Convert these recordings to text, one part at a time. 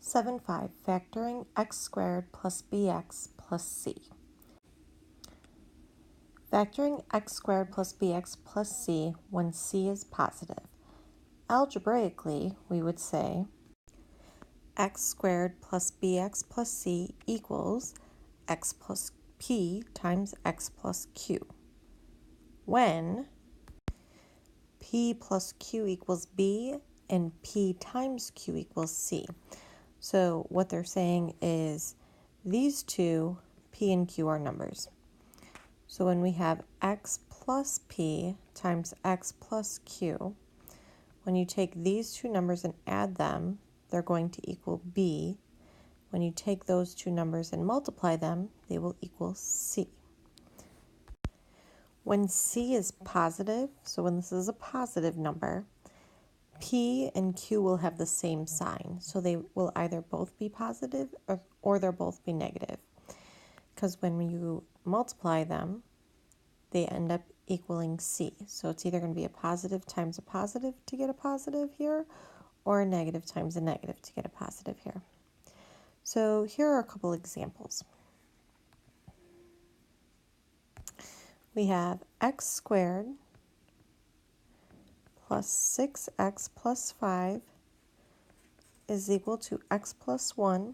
7.5. Factoring x squared plus bx plus c. Factoring x squared plus bx plus c when c is positive. Algebraically, we would say x squared plus bx plus c equals x plus p times x plus q. When p plus q equals b and p times q equals c. So what they're saying is these two, p and q, are numbers. So when we have x plus p times x plus q, when you take these two numbers and add them, they're going to equal b. When you take those two numbers and multiply them, they will equal c. When c is positive, so when this is a positive number, p and q will have the same sign. So they will either both be positive or they'll both be negative. Because when you multiply them, they end up equaling c. So it's either going to be a positive times a positive to get a positive here, or a negative times a negative to get a positive here. So here are a couple examples. We have x squared plus 6x plus 5 is equal to x plus 1,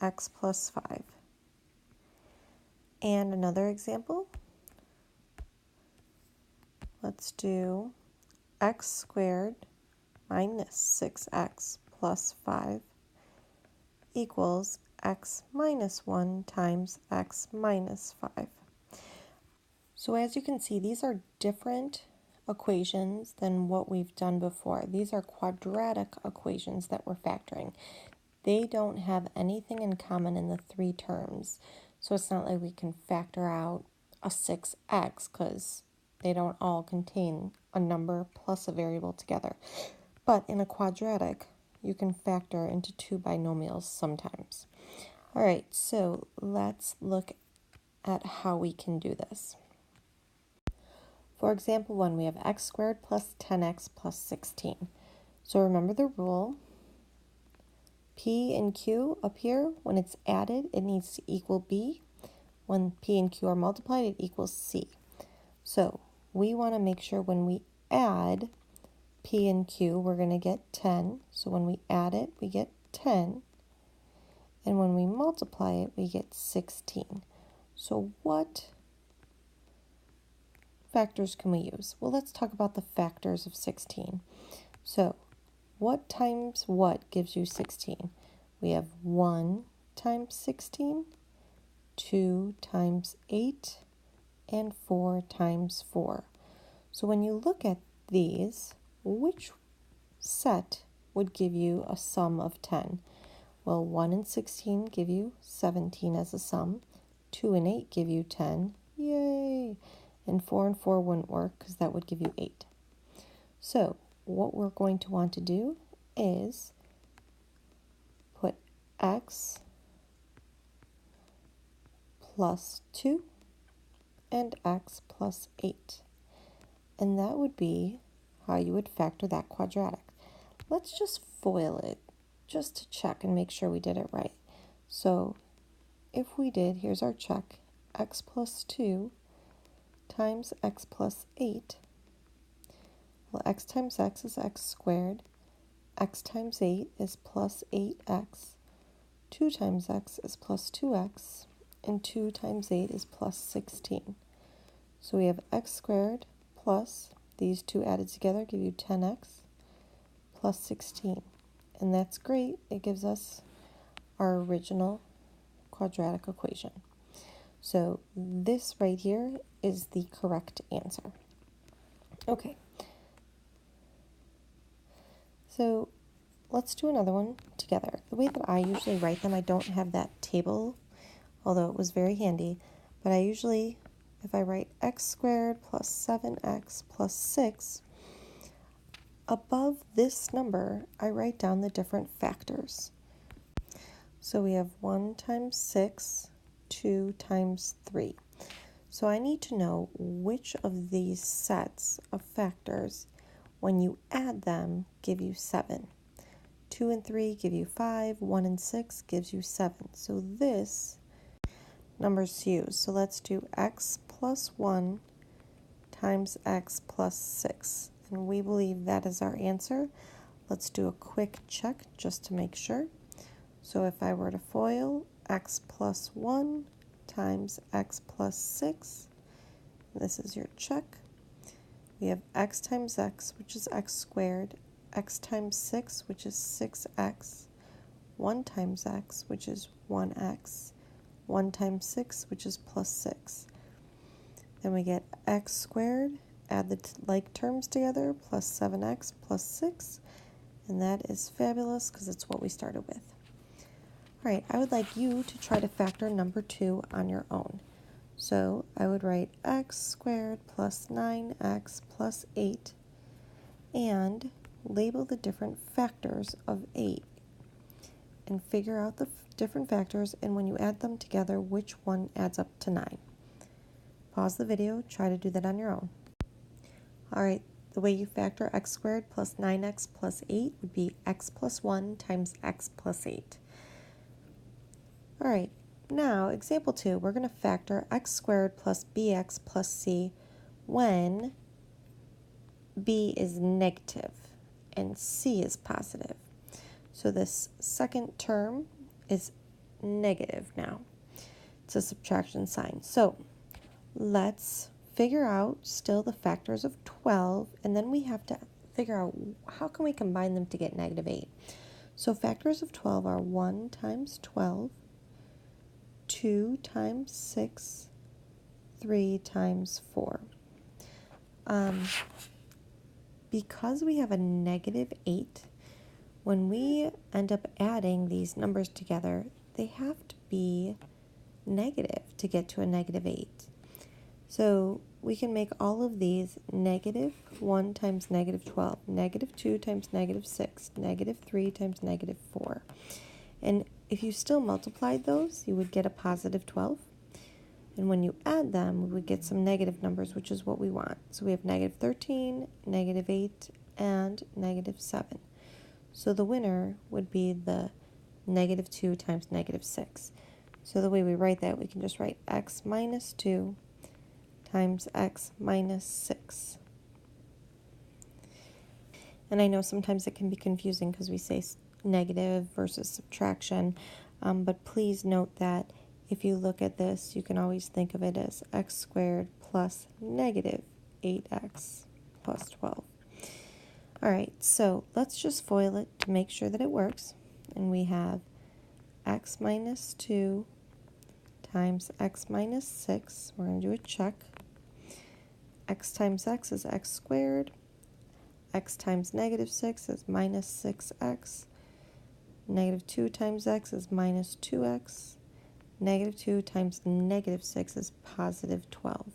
x plus 5. And another example, let's do x squared minus 6x plus 5 equals x minus 1 times x minus 5. So as you can see, these are different equations than what we've done before. These are quadratic equations that we're factoring. They don't have anything in common in the three terms. So it's not like we can factor out a 6x because they don't all contain a number plus a variable together. But in a quadratic, you can factor into two binomials sometimes. All right, so let's look at how we can do this. For example 1, we have x squared plus 10x plus 16. So remember the rule. P and Q up here, when it's added, it needs to equal B. When P and Q are multiplied, it equals C. So we want to make sure when we add P and Q, we're going to get 10. So when we add it, we get 10. And when we multiply it, we get 16. So what factors can we use? Well, let's talk about the factors of 16. So what times what gives you 16? We have 1 times 16, 2 times 8, and 4 times 4. So when you look at these, which set would give you a sum of 10? Well, 1 and 16 give you 17 as a sum. 2 and 8 give you 10. Yay! And 4 and 4 wouldn't work because that would give you 8. So what we're going to want to do is put x plus 2 and x plus 8. And that would be how you would factor that quadratic. Let's just FOIL it just to check and make sure we did it right. So if we did, here's our check. X plus 2 times x plus 8. Well, x times x is x squared. X times 8 is plus 8x. 2 times x is plus 2x. And 2 times 8 is plus 16. So we have x squared plus these two added together give you 10x plus 16. And that's great. It gives us our original quadratic equation. So this right here is the correct answer. Okay. So let's do another one together. The way that I usually write them, I don't have that table, although it was very handy, but I usually, if I write x squared plus 7x plus 6, above this number, I write down the different factors. So we have 1 times 6, 2 times 3. So I need to know which of these sets of factors, when you add them, give you 7. 2 and 3 give you 5, 1 and 6 gives you 7. So this number's used. So let's do x plus 1 times x plus 6. And we believe that is our answer. Let's do a quick check just to make sure. So if I were to FOIL, x plus 1 times x plus 6, this is your check. We have x times x, which is x squared, x times 6, which is 6x, 1 times x, which is 1x, 1 times 6, which is plus 6. Then we get x squared, add the like terms together, plus 7x plus 6, and that is fabulous because it's what we started with. All right, I would like you to try to factor number 2 on your own. So I would write x squared plus 9x plus 8 and label the different factors of 8 and figure out the different factors, and when you add them together, which one adds up to 9. Pause the video, try to do that on your own. All right, the way you factor x squared plus 9x plus 8 would be x plus 1 times x plus 8. All right, now example 2, we're going to factor x squared plus bx plus c when b is negative and c is positive. So this second term is negative now. It's a subtraction sign. So let's figure out still the factors of 12, and then we have to figure out how can we combine them to get negative 8. So factors of 12 are 1 times 12, 2 times 6, 3 times 4. Because we have a negative 8, when we end up adding these numbers together, they have to be negative to get to a negative 8. So we can make all of these negative 1 times negative 12, negative 2 times negative 6, negative 3 times negative 4. And if you still multiplied those, you would get a positive 12. And when you add them, we would get some negative numbers, which is what we want. So we have negative 13, negative 8, and negative 7. So the winner would be the negative 2 times negative 6. So the way we write that, we can just write x minus 2 times x minus 6. And I know sometimes it can be confusing because we say negative versus subtraction, but please note that if you look at this, you can always think of it as x squared plus negative 8x plus 12. All right, so let's just FOIL it to make sure that it works. And we have x minus 2 times x minus 6. We're going to do a check. X times x is x squared. X times negative 6 is minus 6x. Negative 2 times x is minus 2x. Negative 2 times negative 6 is positive 12.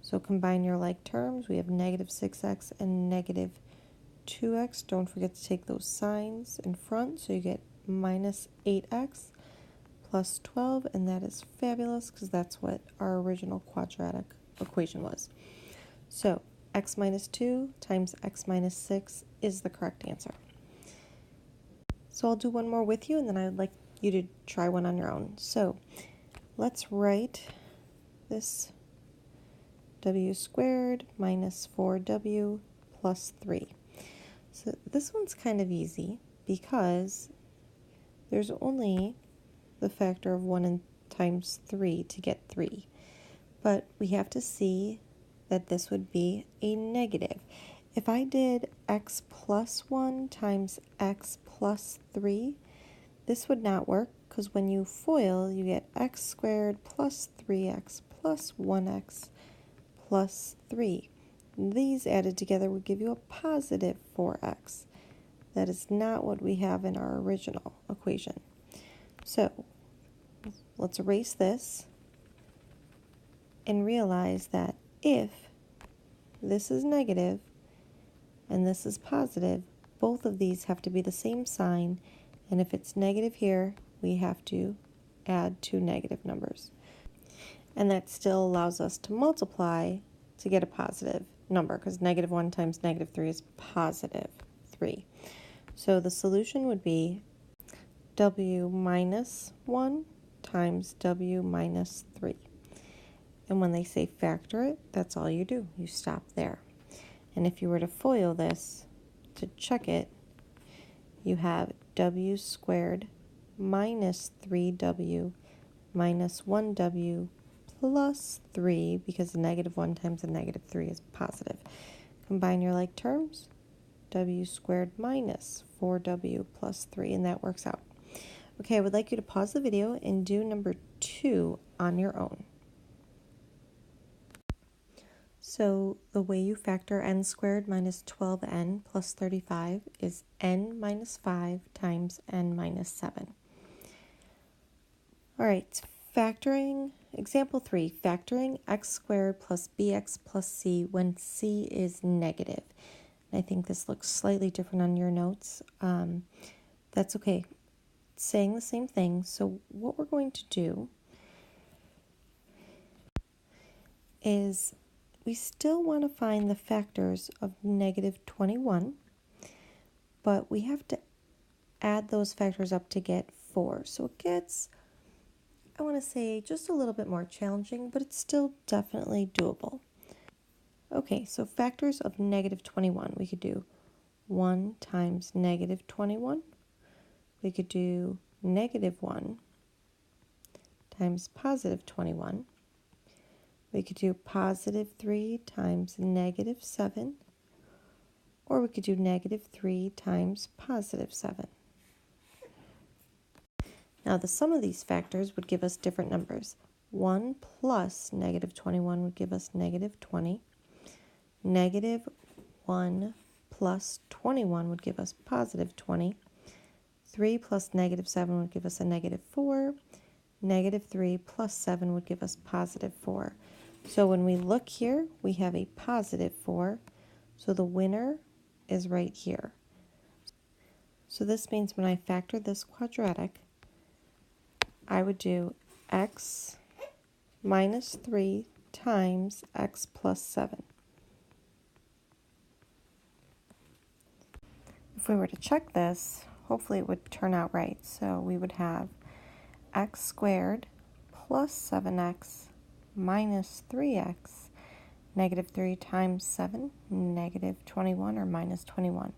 So combine your like terms. We have negative 6x and negative 2x. Don't forget to take those signs in front, so you get minus 8x plus 12, and that is fabulous because that's what our original quadratic equation was. So x minus 2 times x minus 6 is the correct answer. So I'll do one more with you, and then I would like you to try one on your own. So let's write this w squared minus 4w plus 3. So this one's kind of easy because there's only the factor of 1 times 3 to get 3. But we have to see that this would be a negative. If I did x plus 1 times x plus 3, this would not work because when you FOIL, you get x squared plus 3x plus 1x plus 3. These added together would give you a positive 4x. That is not what we have in our original equation. So let's erase this and realize that if this is negative and this is positive, both of these have to be the same sign, and if it's negative here, we have to add two negative numbers. And that still allows us to multiply to get a positive number, because negative 1 times negative 3 is positive 3. So the solution would be w minus 1 times w minus 3. And when they say factor it, that's all you do. You stop there. And if you were to FOIL this, to check it, you have w squared minus 3w minus 1w plus 3, because a negative 1 times a negative 3 is positive. Combine your like terms, w squared minus 4w plus 3, and that works out. Okay, I would like you to pause the video and do number 2 on your own. So the way you factor n squared minus 12n plus 35 is n minus 5 times n minus 7. All right, factoring, example 3, factoring x squared plus bx plus c when c is negative. I think this looks slightly different on your notes. That's okay. It's saying the same thing. So what we're going to do is we still want to find the factors of negative 21, but we have to add those factors up to get 4. So it gets, I want to say, just a little bit more challenging, but it's still definitely doable. Okay, so factors of negative 21, we could do 1 times negative 21. We could do negative 1 times positive 21. We could do positive 3 times negative 7. Or we could do negative 3 times positive 7. Now the sum of these factors would give us different numbers. 1 plus negative 21 would give us negative 20. Negative 1 plus 21 would give us positive 20. 3 plus negative 7 would give us a negative 4. Negative 3 plus 7 would give us positive 4. So when we look here, we have a positive 4. So the winner is right here. So this means when I factor this quadratic, I would do x minus 3 times x plus 7. If we were to check this, hopefully it would turn out right. So we would have x squared plus 7x minus 3x, negative 3 times 7, negative 21 or minus 21.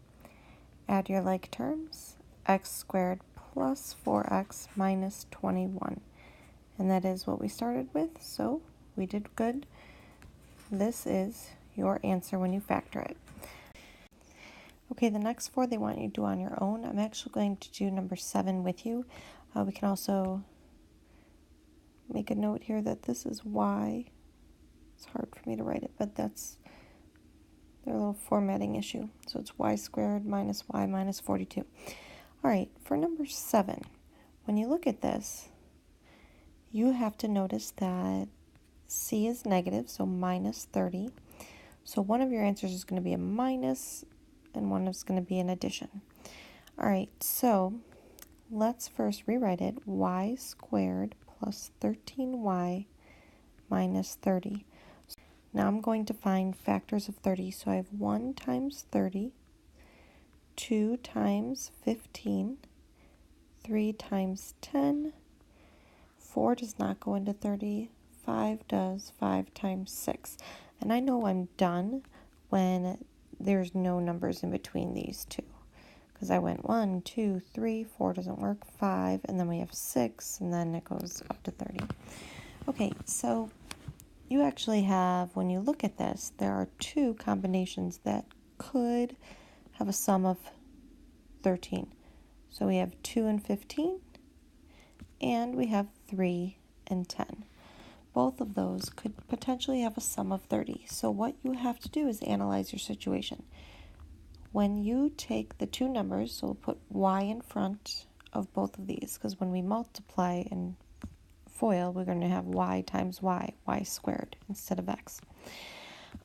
Add your like terms, x squared plus 4x minus 21. And that is what we started with, so we did good. This is your answer when you factor it. Okay, the next 4 they want you to do on your own. I'm actually going to do number 7 with you. We can also make a note here that this is y. It's hard for me to write it, but that's their little formatting issue. So it's y squared minus y minus 42. All right, for number 7, when you look at this, you have to notice that c is negative, so minus 30. So one of your answers is going to be a minus, and one is going to be an addition. All right, so let's first rewrite it. Y squared plus 13y minus 30. Now I'm going to find factors of 30. So I have 1 times 30, 2 times 15, 3 times 10, 4 does not go into 30, 5 does, 5 times 6. And I know I'm done when there's no numbers in between these two. Because I went 1, 2, 3, 4 doesn't work, 5, and then we have 6, and then it goes up to 30. Okay, so you actually have, when you look at this, there are 2 combinations that could have a sum of 13. So we have 2 and 15, and we have 3 and 10. Both of those could potentially have a sum of 30. So what you have to do is analyze your situation. When you take the 2 numbers, so we'll put y in front of both of these, because when we multiply and FOIL, we're going to have y times y squared instead of x.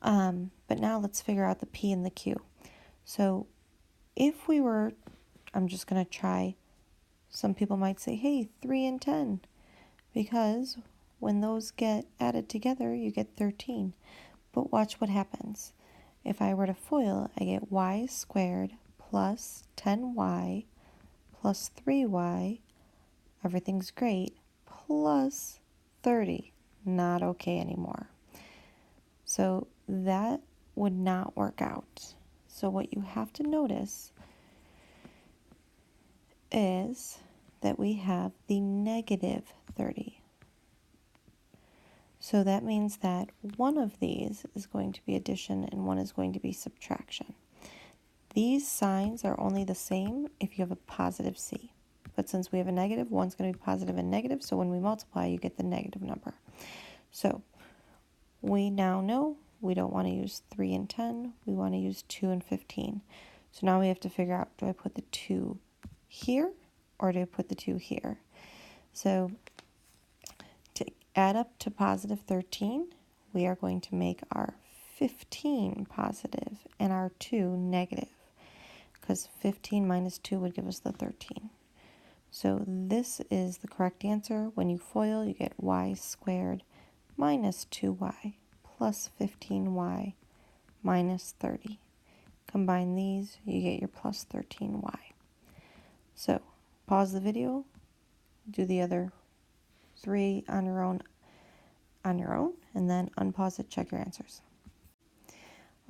But now let's figure out the p and the q. So if we were, I'm just going to try, some people might say, hey, 3 and 10, because when those get added together, you get 13. But watch what happens. If I were to FOIL, I get y squared plus 10y plus 3y, everything's great, plus 30, not okay anymore. So that would not work out. So what you have to notice is that we have the negative 30. So that means that one of these is going to be addition and one is going to be subtraction. These signs are only the same if you have a positive c. But since we have a negative, one's going to be positive and negative, so when we multiply, you get the negative number. So we now know we don't want to use 3 and 10, we want to use 2 and 15. So now we have to figure out, do I put the 2 here or do I put the 2 here? So to add up to positive 13, we are going to make our 15 positive and our 2 negative, because 15 minus 2 would give us the 13. So this is the correct answer. When you FOIL, you get y squared minus 2y plus 15y minus 30. Combine these, you get your plus 13y. So pause the video, do the other 3 on your own, and then unpause it, check your answers.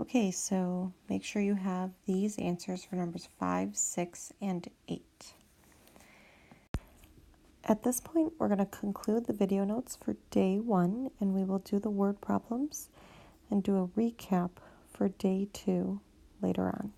Okay, so make sure you have these answers for numbers 5, 6, and 8. At this point, we're going to conclude the video notes for day 1, and we will do the word problems and do a recap for day 2 later on.